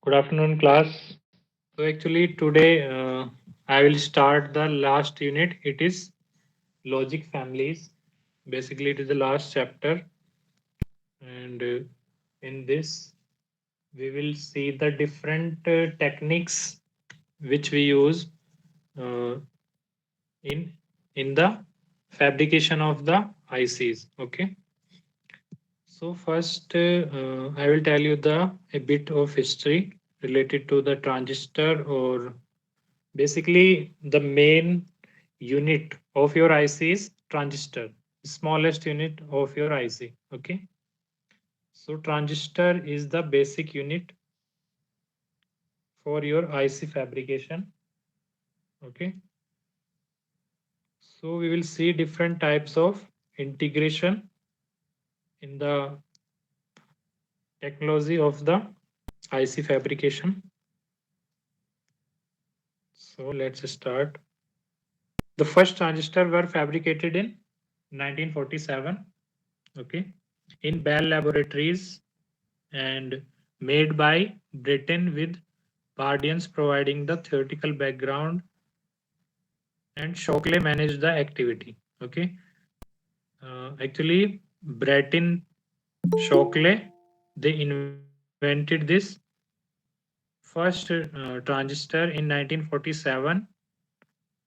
Good afternoon, class. So actually today I will start the last unit. It is logic families. Basically, it is the last chapter, and in this we will see the different techniques which we use uh, in the fabrication of the ICs. Okay. So first, I will tell you the a bit of history related to the transistor, or basically the main unit of your IC is transistor, smallest unit of your IC. Okay. So transistor is the basic unit for your IC fabrication. Okay. So we will see different types of integration in the technology of the IC fabrication. So let's start. The first transistor were fabricated in 1947, okay, in Bell Laboratories and made by Britain, with Bardians providing the theoretical background and Shockley managed the activity. Okay, actually, Breton Shockley, they invented this first transistor in 1947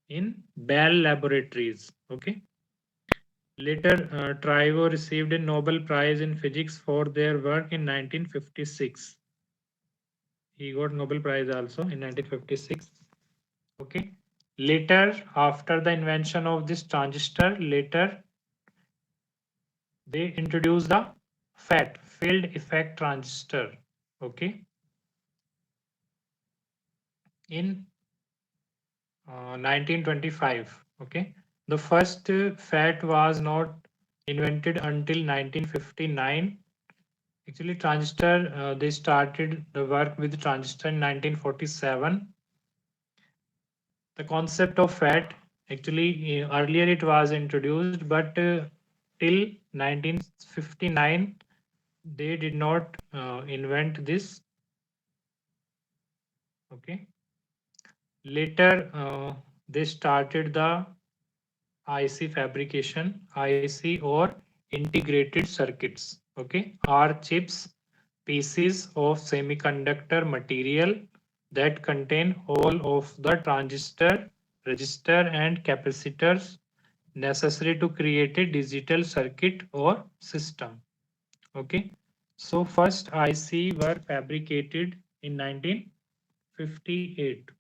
in Bell Laboratories. Okay. Later, Trivo received a Nobel Prize in Physics for their work in 1956. He got Nobel Prize also in 1956. Okay. Later, after the invention of this transistor, later they introduced the FET, field effect transistor. Okay. In 1925. Okay. The first FET was not invented until 1959. Actually, transistor, they started the work with transistor in 1947. The concept of FAT, actually, earlier it was introduced, but till 1959, they did not invent this. Okay. Later, they started the IC fabrication, IC or integrated circuits. Okay, are chips, pieces of semiconductor material that contain all of the transistor, resistor, and capacitors necessary to create a digital circuit or system. Okay, so first IC were fabricated in 1958.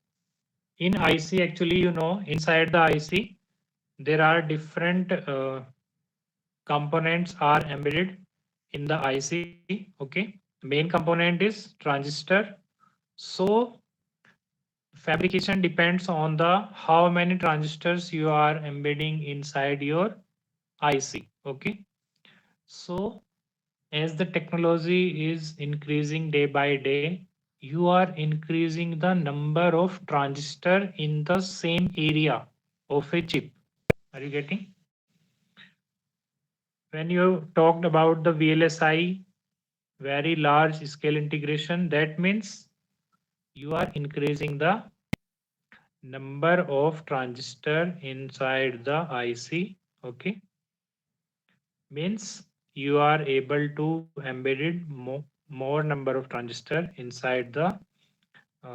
In IC, actually, inside the IC, there are different components are embedded in the IC. Okay, main component is transistor. So fabrication depends on the how many transistors you are embedding inside your IC. Okay, so as the technology is increasing day by day, you are increasing the number of transistor in the same area of a chip. Are you getting? When you talked about the VLSI, very large scale integration, that means you are increasing the number of transistor inside the IC. Okay, means you are able to embedded more number of transistor inside the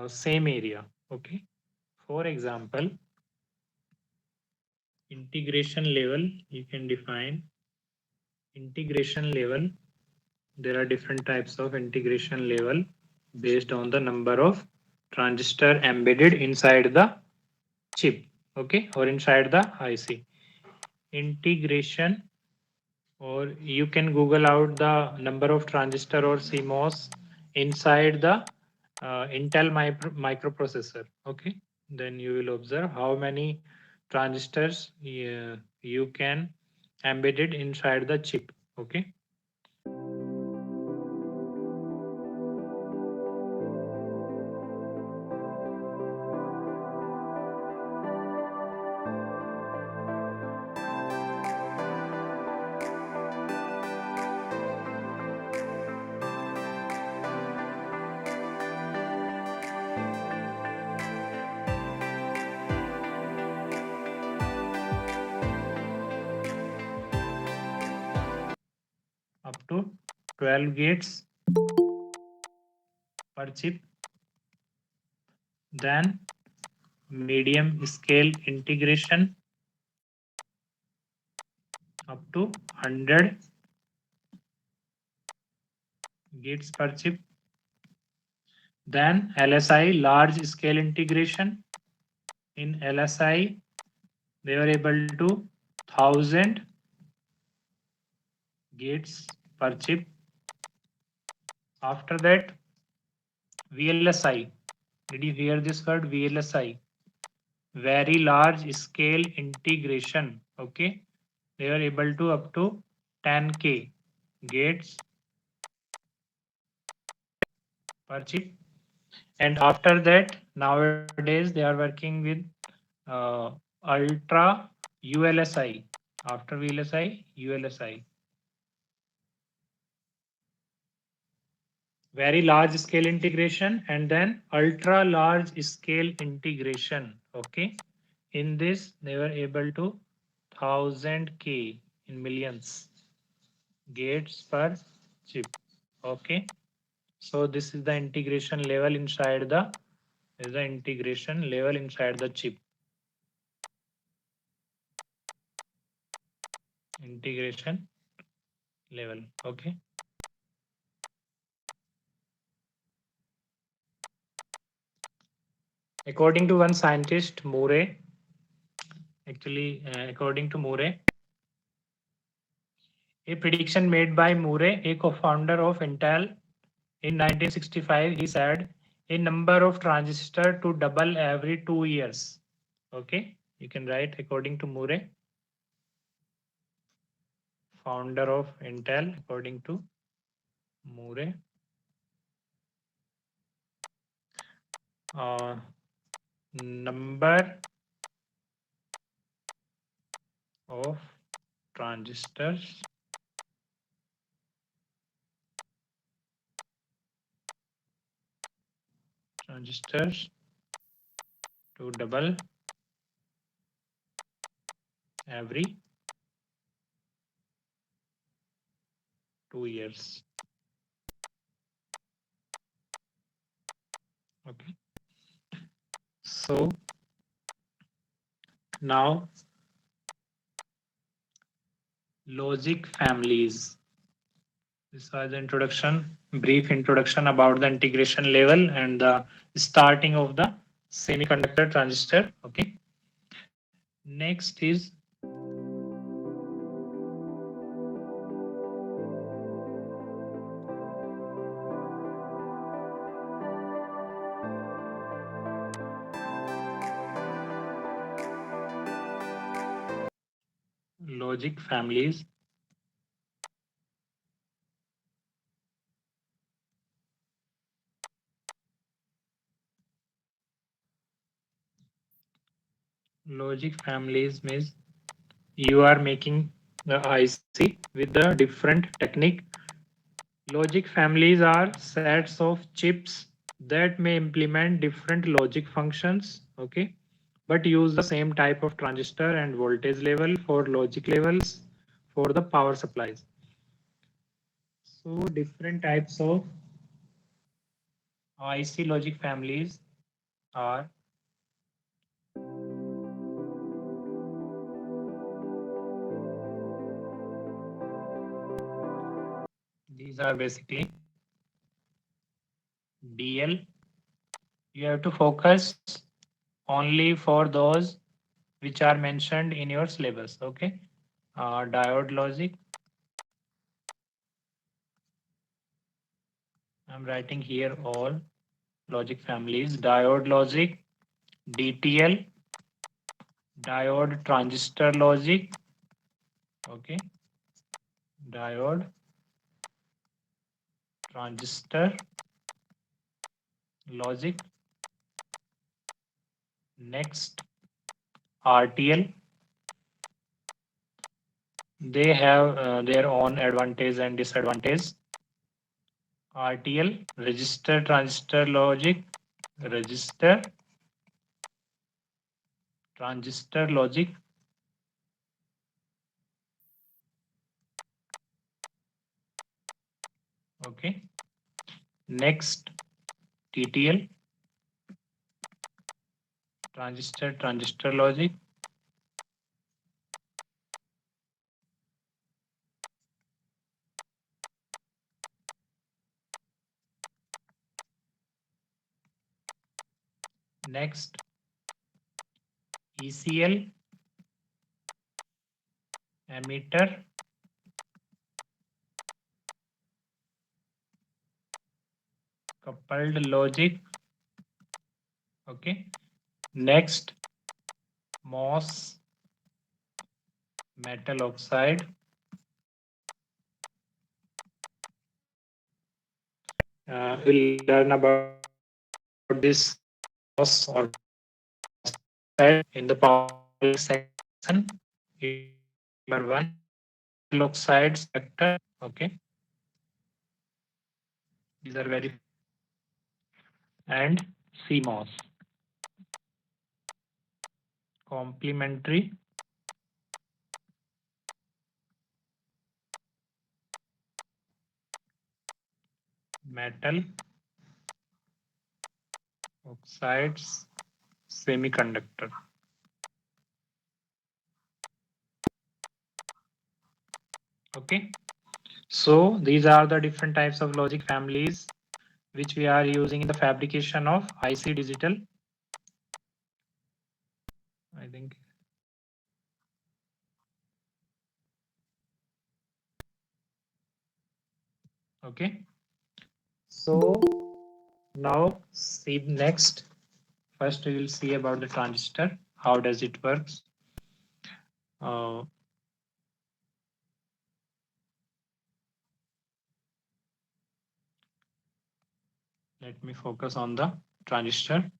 same area. Okay, for example, integration level, you can define integration level. There are different types of integration level based on the number of transistor embedded inside the chip, okay, or inside the IC. Integration, or you can Google out the number of transistor or CMOS inside the Intel microprocessor, okay. Then you will observe how many transistors you can embedded inside the chip, okay. 12 gates per chip. Then medium scale integration up to 100 gates per chip. Then LSI, large scale integration. In LSI, they were able to 1000 gates per chip. After that, VLSI. Did you hear this word VLSI? Very large scale integration. Okay, they are able to up to 10k gates per chip. And after that, nowadays they are working with ultra ULSI. After VLSI, ULSI. Very large scale integration and then ultra large scale integration. Okay, in this they were able to 1000k in millions gates per chip. Okay, so this is the integration level inside the chip. Integration level. Okay. According to one scientist, Murray, according to Murray, a prediction made by Murray, a co-founder of Intel, in 1965, he said a number of transistors to double every 2 years. Okay, you can write according to Murray, founder of Intel, according to Murray. Number of transistors to double every 2 years. Okay. So now logic families. This was the introduction, brief introduction about the integration level and the starting of the semiconductor transistor. Okay. Next is logic families. Logic families means you are making the IC with the different technique. Logic families are sets of chips that may implement different logic functions, okay, but use the same type of transistor and voltage level for logic levels for the power supplies. So different types of IC logic families are these are basically DL. You have to focus only for those which are mentioned in your syllabus. Okay, diode logic. I'm writing here all logic families: diode logic, DTL, diode transistor logic. Okay, diode transistor logic. Next, RTL. They have their own advantage and disadvantage. RTL, register transistor logic, register transistor logic. Okay. Next, TTL, transistor logic. Next, ECL, emitter, coupled logic. Okay. Next, MOS, metal oxide. We'll learn about this MOS or in the power section. Number one, metal oxide sector. Okay. These are very and CMOS, complementary metal oxides semiconductor. Okay, so these are the different types of logic families which we are using in the fabrication of IC digital. I think okay. So now see next. First we will see about the transistor. How does it works? Let me focus on the transistor.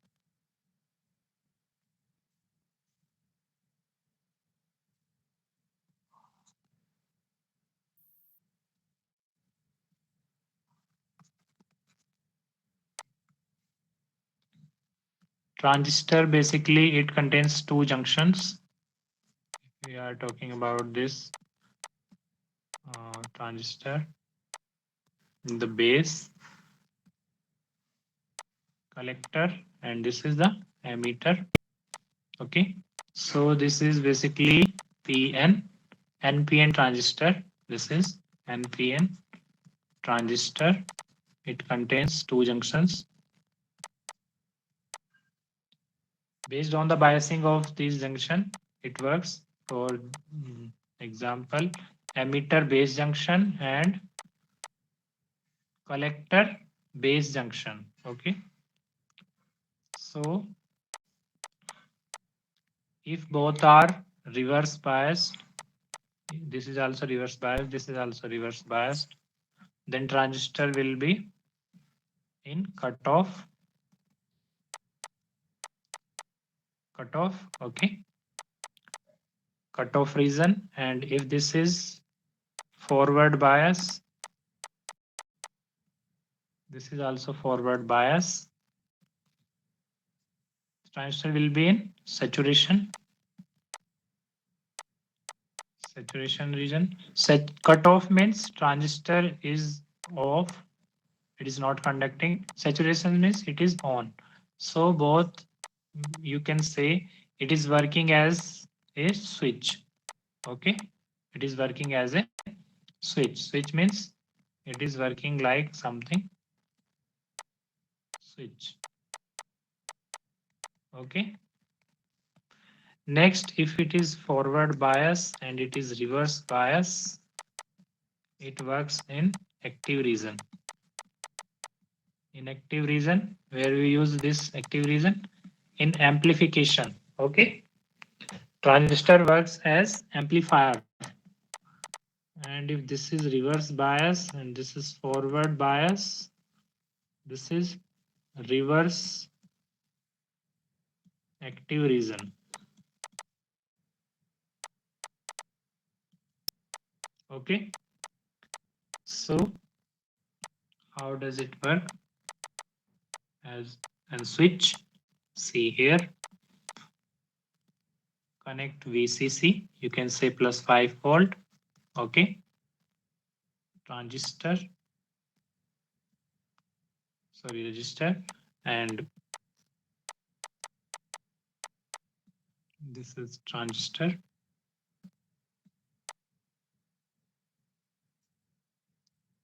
Transistor basically it contains two junctions. We are talking about this transistor, the base, collector, and this is the emitter. Okay, so this is basically NPN transistor. This is NPN transistor. It contains two junctions. Based on the biasing of this junction, it works. For example, emitter base junction and collector base junction. Okay, so if both are reverse biased, this is also reverse biased, this is also reverse biased, then transistor will be in cutoff. Okay, cutoff region. And if this is forward bias, this is also forward bias, transistor will be in saturation region. Cutoff means transistor is off, it is not conducting. Saturation means it is on. So both, you can say it is working as a switch. Okay, it is working as a switch means it is working like something switch. Okay, next, if it is forward bias and it is reverse bias, it works in active region. In active region, where we use this active region in amplification. Okay, transistor works as amplifier. And if this is reverse bias and this is forward bias, this is reverse active region. Okay, so how does it work? As and switch, see here, connect VCC, you can say plus 5 volt. Okay, transistor register, and this is transistor.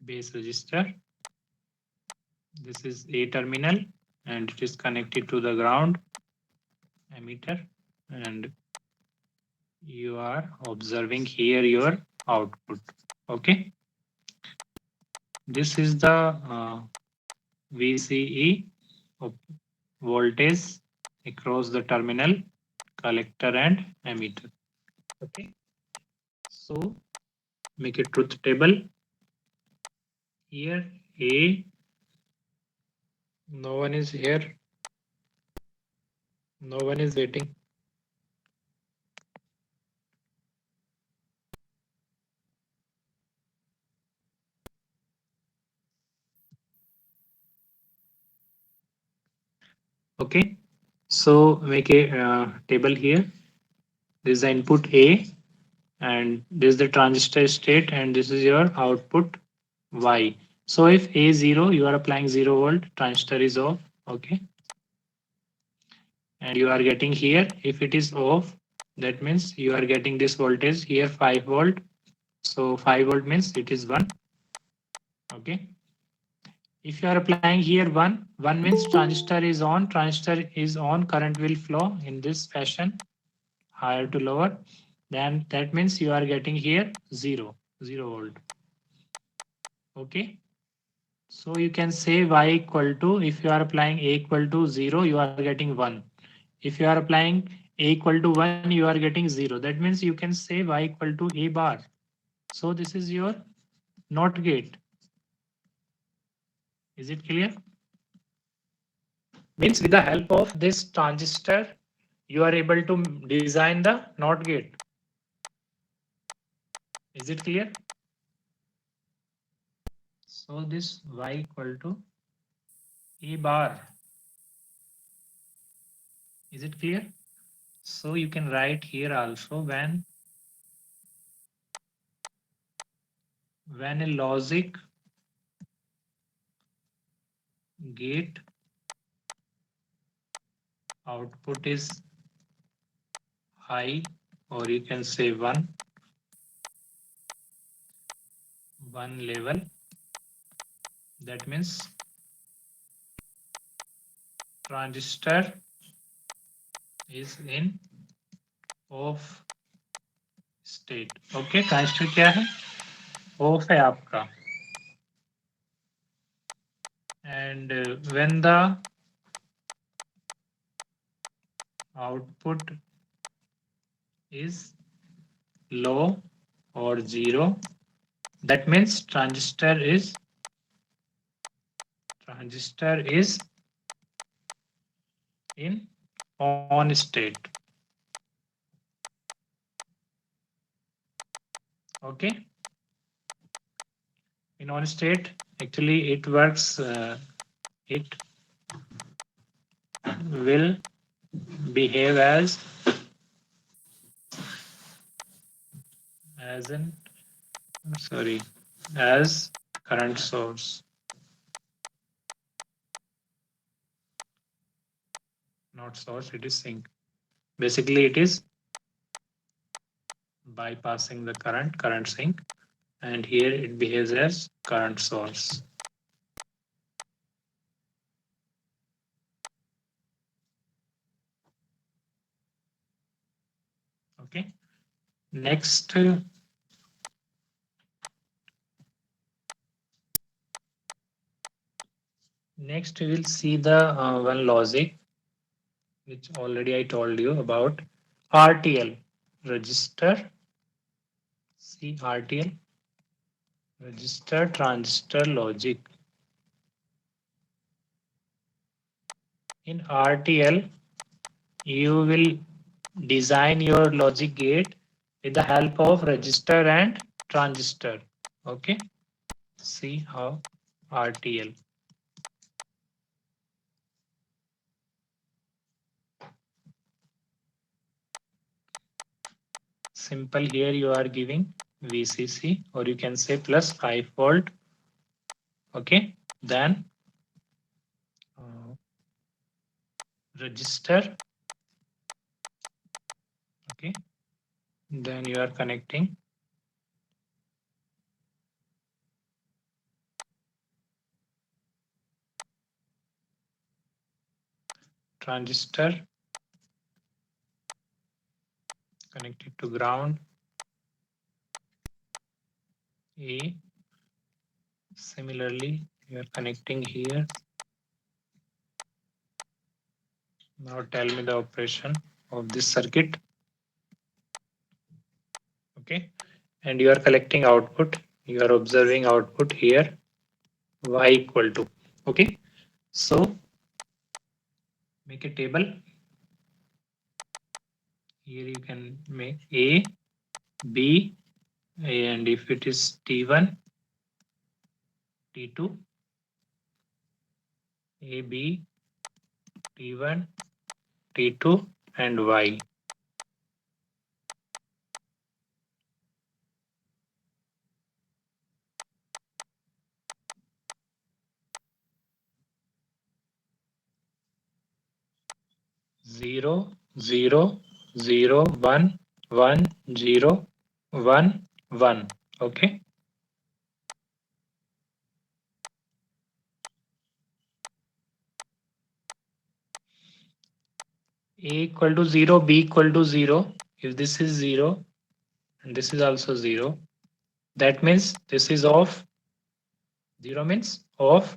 Base register. This is A terminal and it is connected to the ground emitter, and you are observing here your output. Okay. This is the VCE voltage across the terminal, collector and emitter. Okay. So make a truth table. Here A, no one is here. No one is waiting. Okay. So make a table here. This is the input A, and this is the transistor state, and this is your output Y. So if A 0, you are applying 0 volt, transistor is off. Okay. And you are getting here, if it is off, that means you are getting this voltage here 5 volt. So 5 volt means it is 1. Okay. If you are applying here 1 means transistor is on, current will flow in this fashion, higher to lower. Then that means you are getting here 0 volt. Okay. So you can say Y equal to, if you are applying A equal to 0, you are getting 1. If you are applying A equal to 1, you are getting 0. That means you can say Y equal to A bar. So this is your NOT gate. Is it clear? Means with the help of this transistor, you are able to design the NOT gate. Is it clear? So this Y equal to A bar. Is it clear? So you can write here also, when a logic gate output is high, or you can say one level, that means transistor is in off state. Okay, transistor क्या है? Off है आपका. And when the output is low or 0, that means transistor is in on state. Okay. In on state, actually it works, it will behave as current source. Not source, it is sink. Basically it is bypassing the current sink, and here it behaves as current source. Okay. Next, we will see the one logic which already I told you about, RTL, register. See RTL, register transistor logic. In RTL, you will design your logic gate with the help of register and transistor. Okay. See how RTL. Simple, here you are giving VCC, or you can say plus 5 volt. Okay. Then register. Okay, then you are connecting transistor, connected to ground. A. Similarly, you are connecting here. Now tell me the operation of this circuit. Okay, and you are collecting output. You are observing output here. Y equal to. Okay, so make a table. Here you can make A, B, and if it is T1, T2, A, B, T1, T2, and Y. Zero, zero, zero, one, one, zero, one, one. Okay. A equal to 0, B equal to 0. If this is 0 and this is also 0, that means this is off. 0 means off.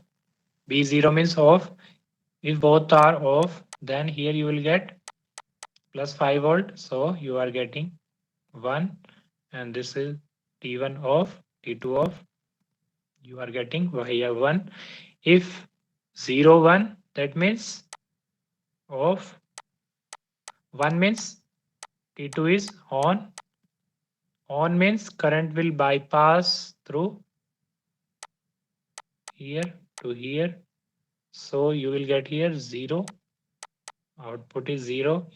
B0 means off. If both are off, then here you will get plus 5 volt. So you are getting 1, and this is T1 off, T2 off. You are getting here 1. If 0, 1, that means off. 1 means T2 is on. On means current will bypass through here to here. So you will get here 0. Output is 0.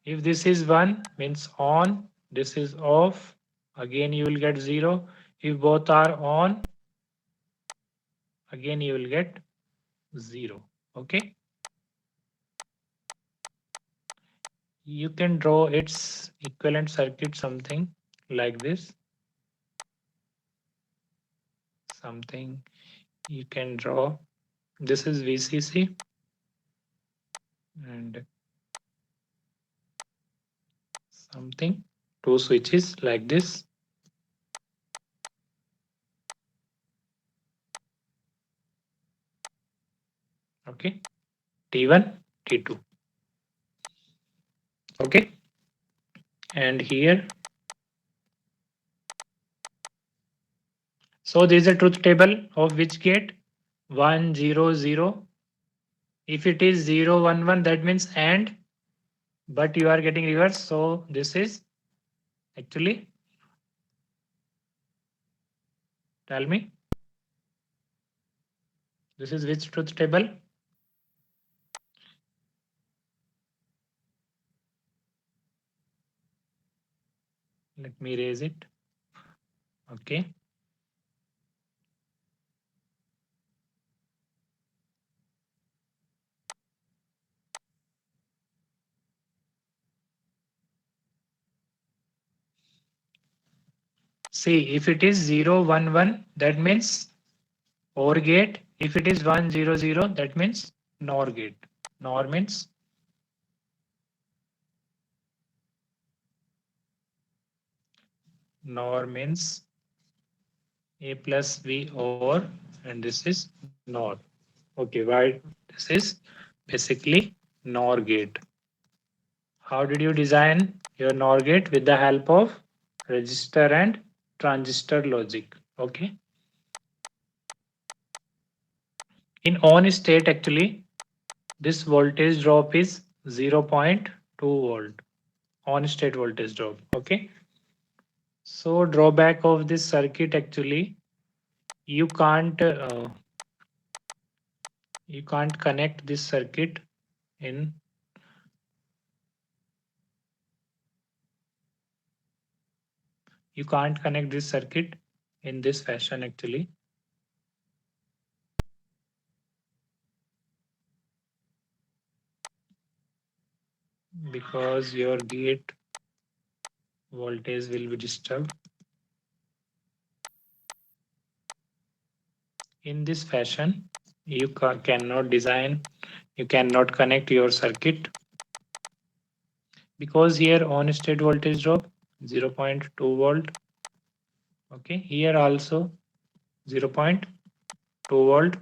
If this is 1 means on, this is off. Again you will get 0. If both are on, again you will get 0. Okay. You can draw its equivalent circuit something like this. Something you can draw. This is VCC and something, two switches like this. Okay, T1, T2. Okay, and here, so there is a truth table of which gate? 1, 0, 0. If it is 0, 1, 1, that means AND, but you are getting reverse. So this is actually, tell me, this is which truth table? Let me erase it. Okay. See, if it is 0, 1, 1, that means OR gate. If it is 1, 0, 0, that means NOR gate. NOR means A plus B OR, and this is NOR. Okay, why this is basically NOR gate. How did you design your NOR gate? With the help of resistor and transistor logic. Okay. In on state, actually, this voltage drop is 0.2 volt. On state voltage drop. Okay. So drawback of this circuit, actually, you can't connect this circuit in in this fashion, actually. because your gate voltage will be disturbed. In this fashion, you cannot design, you cannot connect your circuit because here on state voltage drop 0.2 volt. Okay, here also 0.2 volt.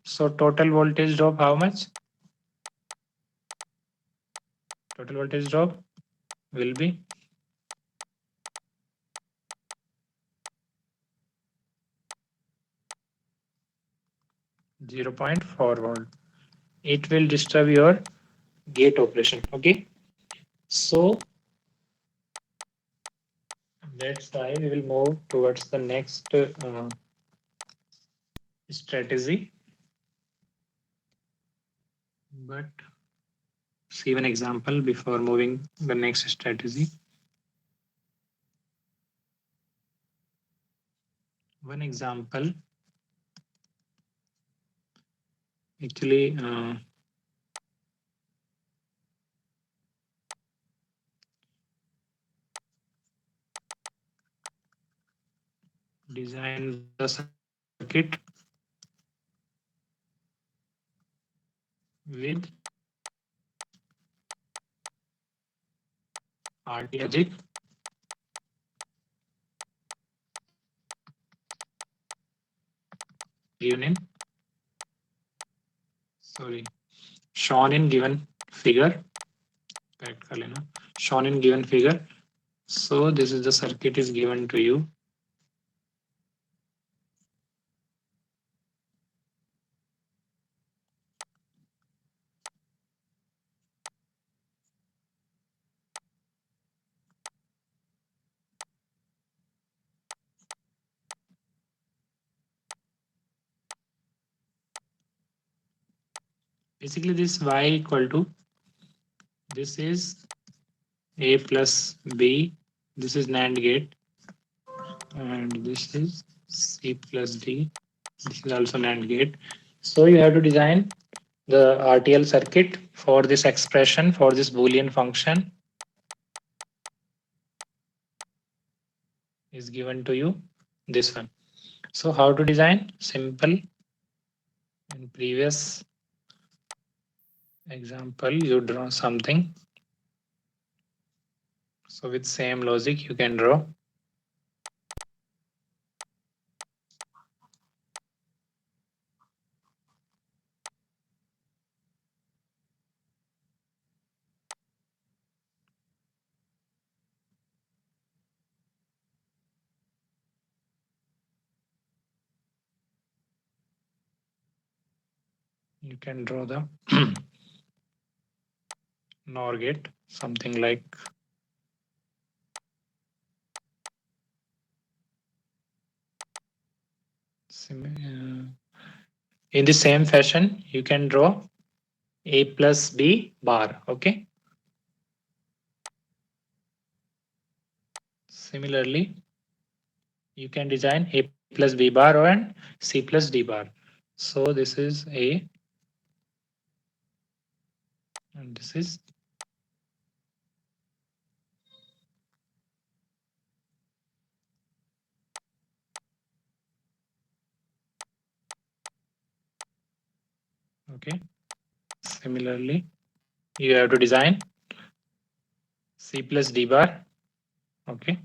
So total voltage drop how much? Total voltage drop will be 0.4 volt. It will disturb your gate operation. Okay, so that's why we will move towards the next strategy. But see one example before moving the next strategy. One example actually design the circuit with RT given in shown in given figure. Correct कर लेना. Shown in given figure. So this is the circuit is given to you. Basically this y equal to, this is a plus b, this is NAND gate, and this is c plus d, this is also NAND gate. So you have to design the RTL circuit for this expression, for this Boolean function is given to you, this one. So how to design? Simple. In previous example you draw something, so with same logic you can draw. You can draw the NOR gate, something like in the same fashion you can draw a plus b bar. Okay, similarly you can design a plus b bar and c plus d bar. So this is a and this is okay. Similarly you have to design c plus d bar. Okay,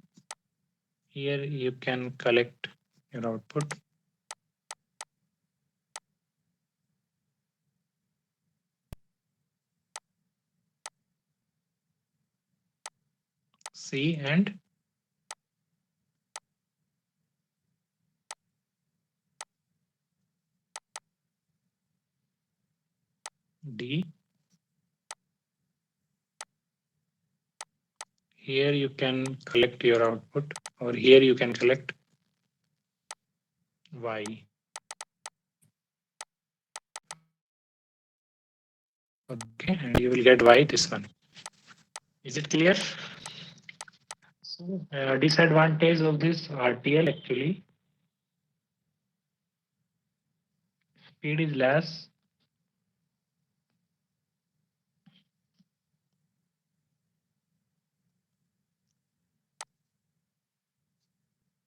here you can collect your output. C and D. Here you can collect your output, or here you can collect Y. Okay, and you will get Y, this one. Is it clear? So, disadvantage of this RTL actually, speed is less,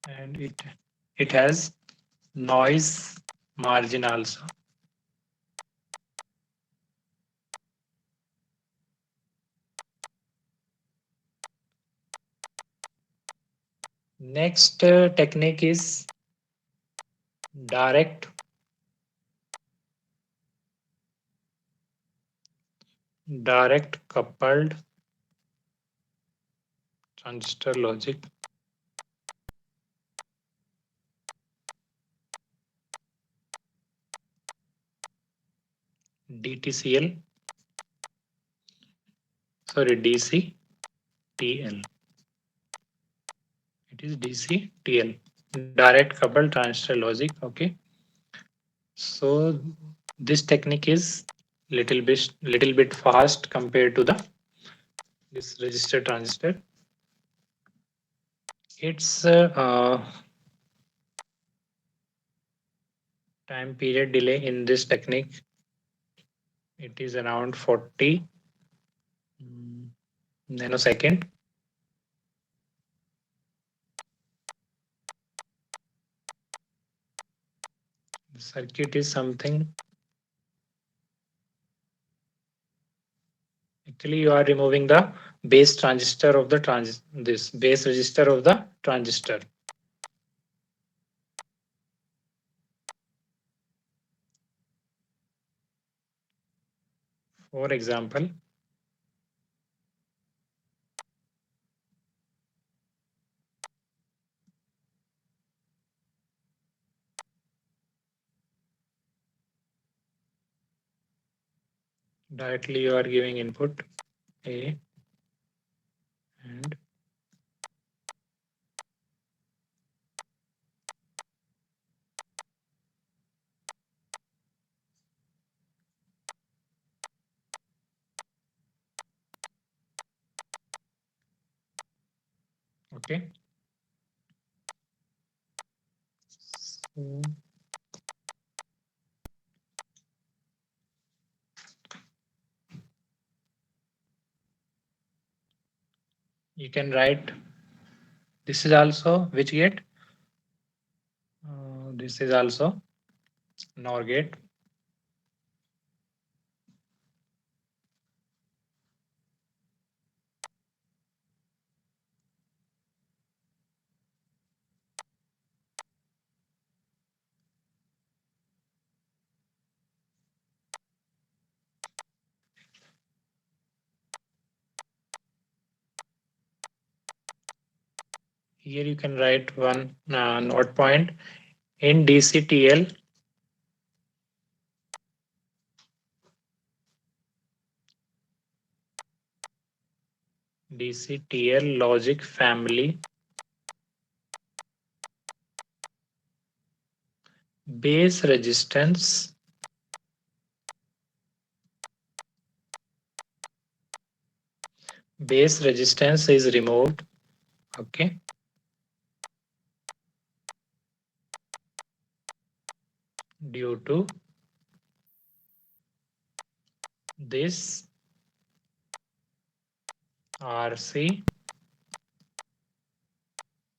and it has noise margin also. Next technique is direct coupled transistor logic. DTCL, sorry, DCTL. It is DCTL, direct coupled transistor logic. Okay, so this technique is little bit fast compared to the this resistor transistor. Its time period delay in this technique, it is around 40 nanosecond. The circuit is something. Actually, you are removing the base transistor of the this base resistor of the transistor. For example, directly you are giving input A and okay. So you can write this is also which gate? This is also NOR gate. Here you can write one note point in DCTL. DCTL logic family, base resistance is removed. Okay, due to this RC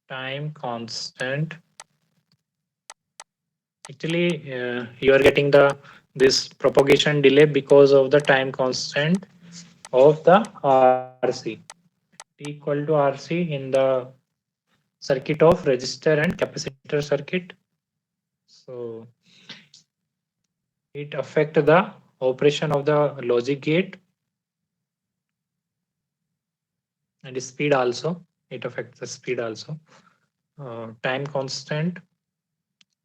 time constant. Actually, you are getting this propagation delay because of the time constant of the RC. T equal to RC in the circuit of resistor and capacitor circuit. So it affect the operation of the logic gate and speed also. It affects the speed also. Time constant,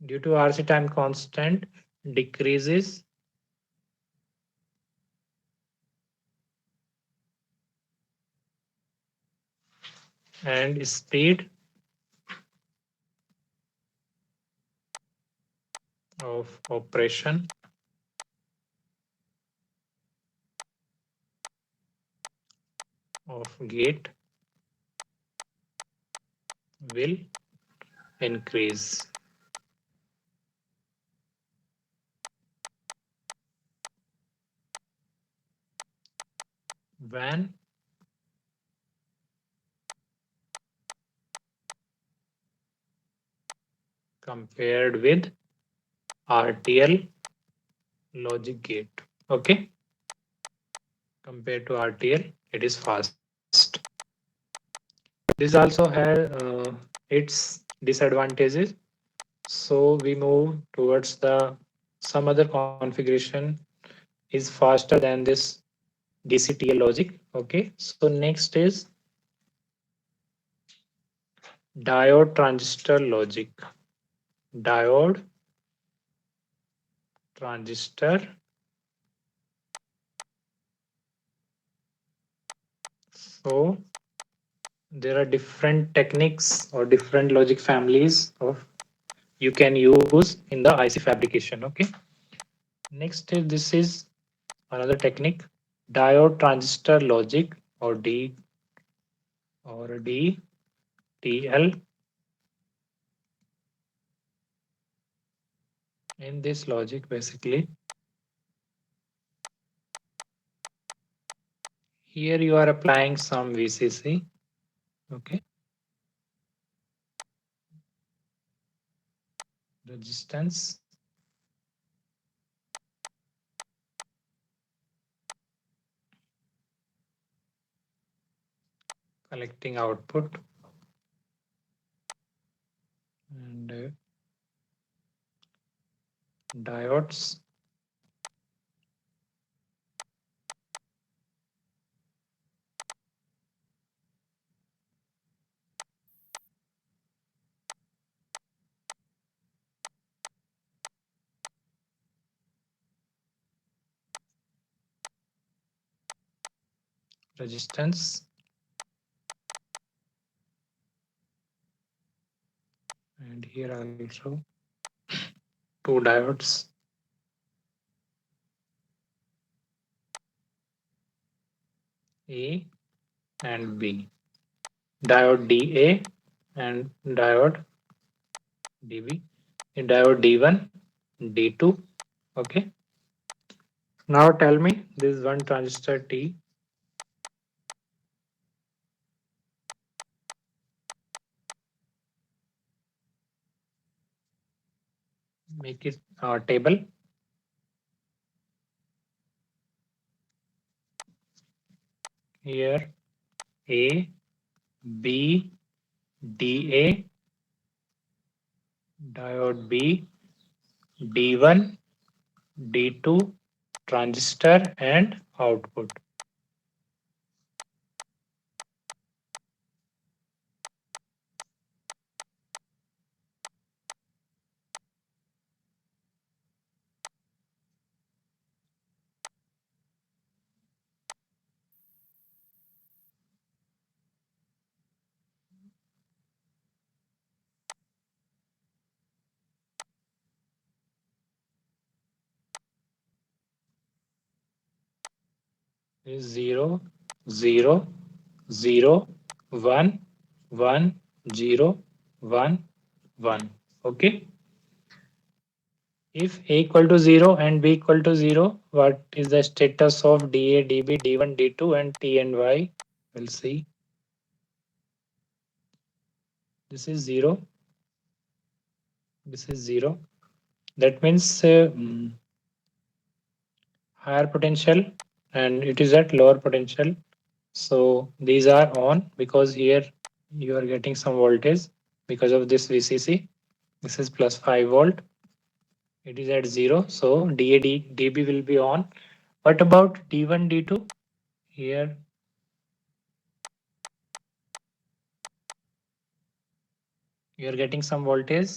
due to RC time constant decreases and speed of operation of gate will increase. When compared with RTL logic gate. Okay, compared to RTL, it is fast. This also has its disadvantages. So we move towards the some other configuration is faster than this DCTL logic. Okay, so next is diode transistor logic. Diode transistor. So there are different techniques or different logic families of you can use in the IC fabrication. Okay. Next is this is another technique, diode transistor logic or DTL. In this logic, basically, here you are applying some VCC. Okay. Resistance. Collecting output. And diodes. Resistance. And here also two diodes. A and B. Diode DA and diode DB. Diode D1, D2. Okay. Now tell me this one transistor T. Make it table. Here A, B, DA, diode B, D1, D2, transistor and output. Is 0, 0, 0, 1, 1, 0, 1, 1. Okay. If A equal to 0 and B equal to 0, what is the status of DA, DB, D1, D2 and T and Y? We'll see. This is 0. This is 0. That means higher potential and it is at lower potential. So these are on because here you are getting some voltage because of this VCC. This is plus 5 volt. It is at 0. So DB will be on. What about D1, D2? Here you are getting some voltage.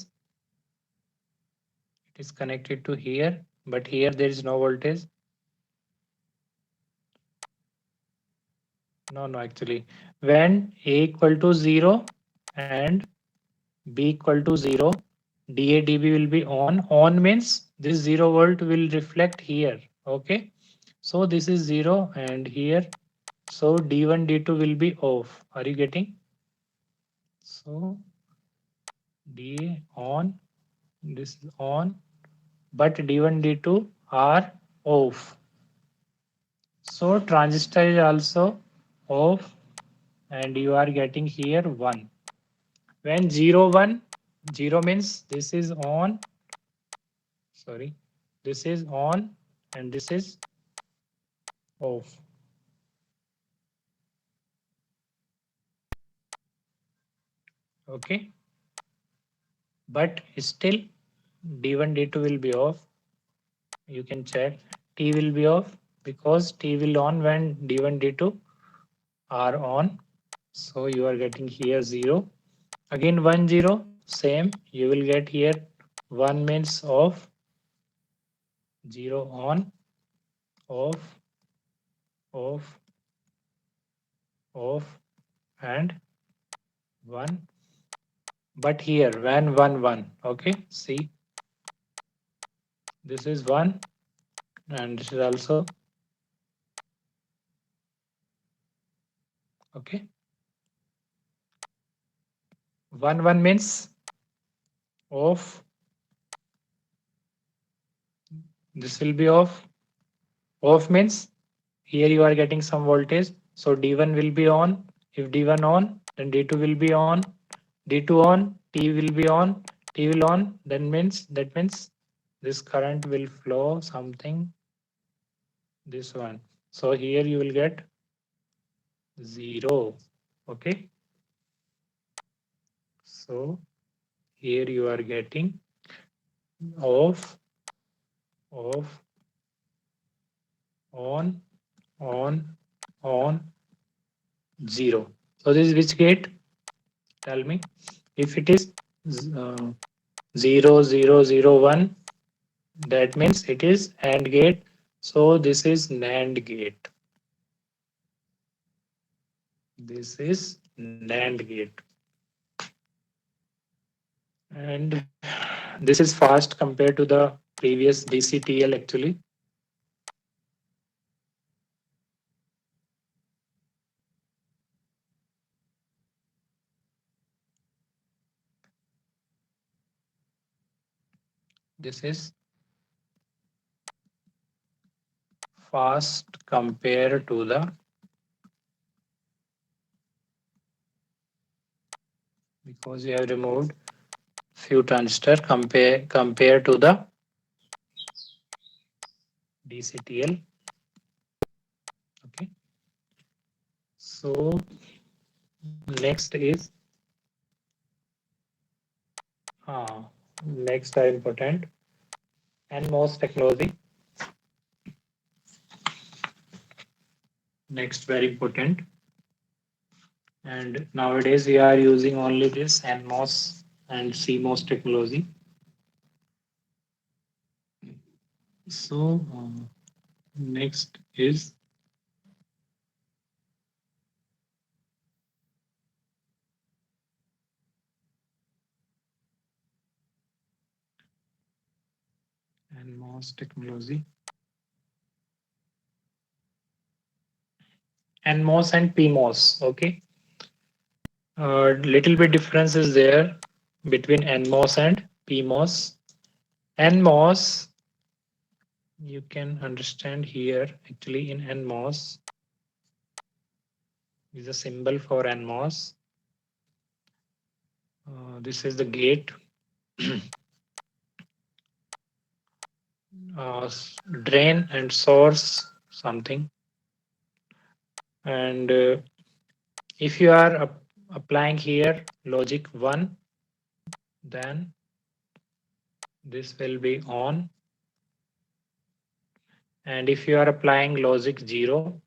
It is connected to here, but here there is no voltage. No, actually. When A equal to 0 and B equal to 0, DADB will be on. On means this 0 volt will reflect here. Okay. So this is 0 and here. So D1, D2 will be off. Are you getting? So DA on, this is on, but D1, D2 are off. So transistor is also off and you are getting here 1. When 0, 1, 0 means this is on, sorry, this is on and this is off. Okay, but still D1, D2 will be off. You can check T will be off because T will on when D1, D2 are on. So you are getting here 0. Again 1, 0, same. You will get here 1 means off, 0 on, off, off, off, and 1. But here when 1, 1. Okay, see, this is 1 and this is also okay. 1, 1 means off. This will be off. Off means here you are getting some voltage. So D1 will be on. If D1 on, then D2 will be on. D2 on, T will be on. T will on. Then means that means this current will flow something this one. So here you will get 0. Okay. So here you are getting off, off, on, on, 0. So this is which gate? Tell me. If it is uh, 0, 0, 0, 1, that means it is AND gate. So this is NAND gate. This is NAND gate. And this is fast compared to the previous DCTL actually. This is fast compared to the, because we have removed few transistor compared to the DCTL. Okay. So next is next are important NMOS technology. Next very important. And nowadays we are using only this NMOS and CMOS technology. So next is NMOS technology. NMOS and PMOS. Okay. Little bit difference is there between NMOS and PMOS. NMOS, you can understand here actually in NMOS is a symbol for NMOS. This is the gate. Drain and source something. And if you are applying here logic 1, then this will be on. And if you are applying logic 0,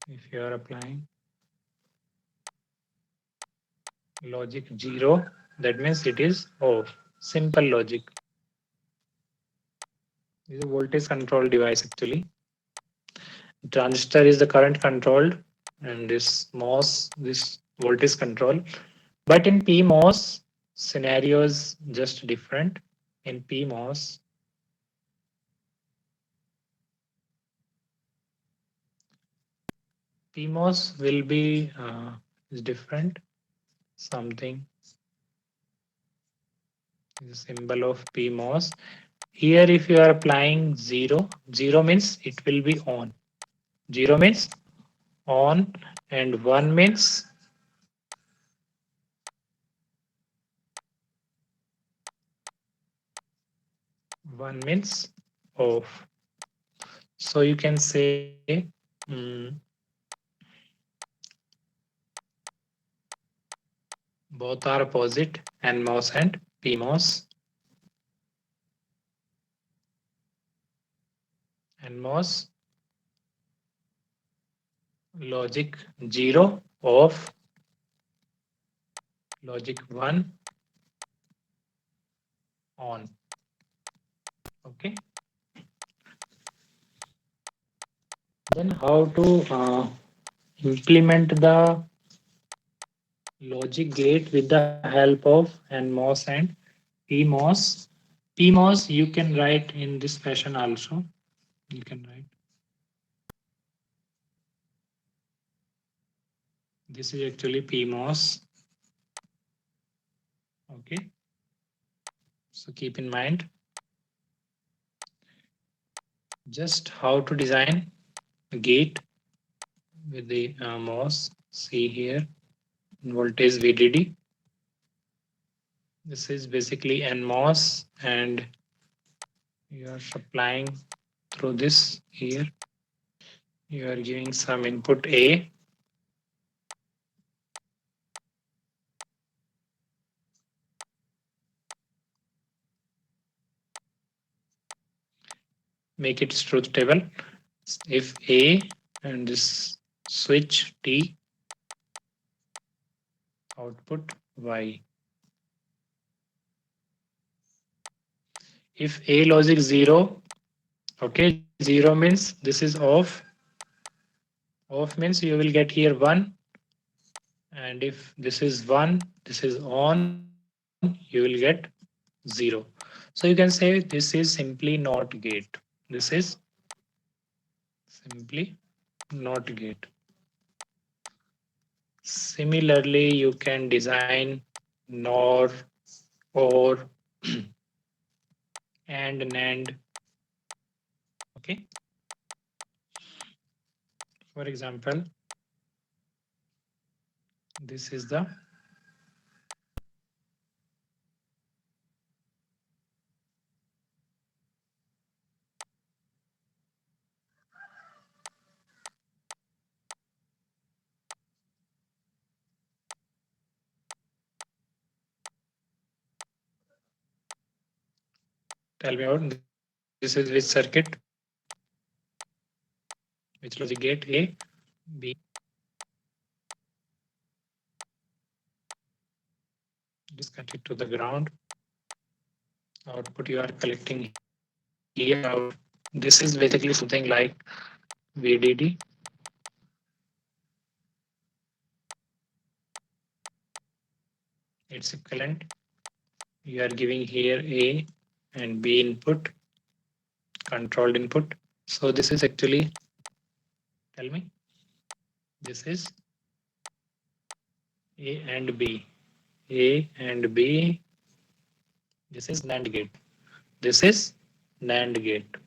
if you are applying logic 0, that means it is off. Simple logic. This is a voltage control device actually. Transistor is the current controlled and this MOS, this voltage control. But in PMOS, scenario is just different. In PMOS, PMOS will be is different. Something is a symbol of PMOS. Here, if you are applying 0, 0 means it will be on. 0 means on, and 1 means 1 means off. So you can say both are opposite, NMOS and PMOS. NMOS logic 0 off, logic 1 on. Okay. Then how to implement the logic gate with the help of NMOS and PMOS. PMOS you can write in this fashion also. You can write. This is actually PMOS. Okay. So keep in mind just how to design a gate with the MOS. See here, voltage VDD. This is basically NMOS, and you are supplying through this here. You are giving some input A. Make it truth table. If A and this switch T, output Y. If A logic 0, okay, 0 means this is off. Off means you will get here 1. And if this is 1, this is on, you will get 0. So you can say this is simply not gate. This is simply not gate. Similarly, you can design NOR, OR, and NAND. Okay. For example, this is the tell me about this is which circuit, which logic gate, A, B. Disconnect it to the ground. Output you are collecting here out. This is basically something like VDD. It's equivalent. You are giving here A and B input, controlled input. So this is actually, tell me, this is A and B. A and B. This is NAND gate. This is NAND gate.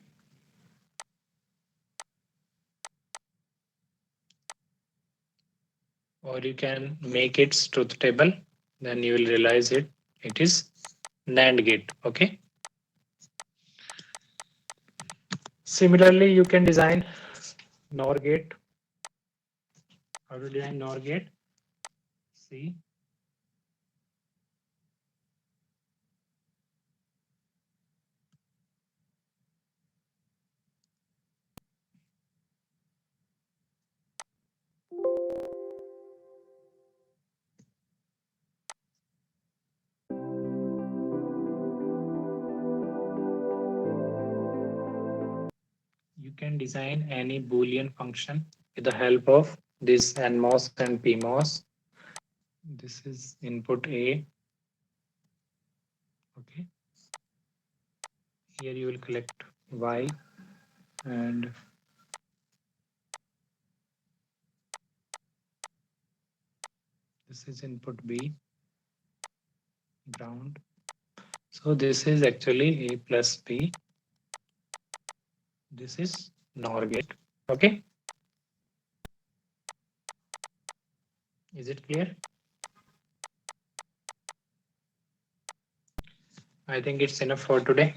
Or you can make it truth table. Then you will realize it is NAND gate. Okay. Similarly, you can design NOR gate. How to design NOR gate? See. You can design any Boolean function with the help of this NMOS and PMOS. This is input A. Okay. Here you will collect Y, and this is input B, ground. So this is actually A plus B. This is NOR gate. Okay. Is it clear? I think it's enough for today.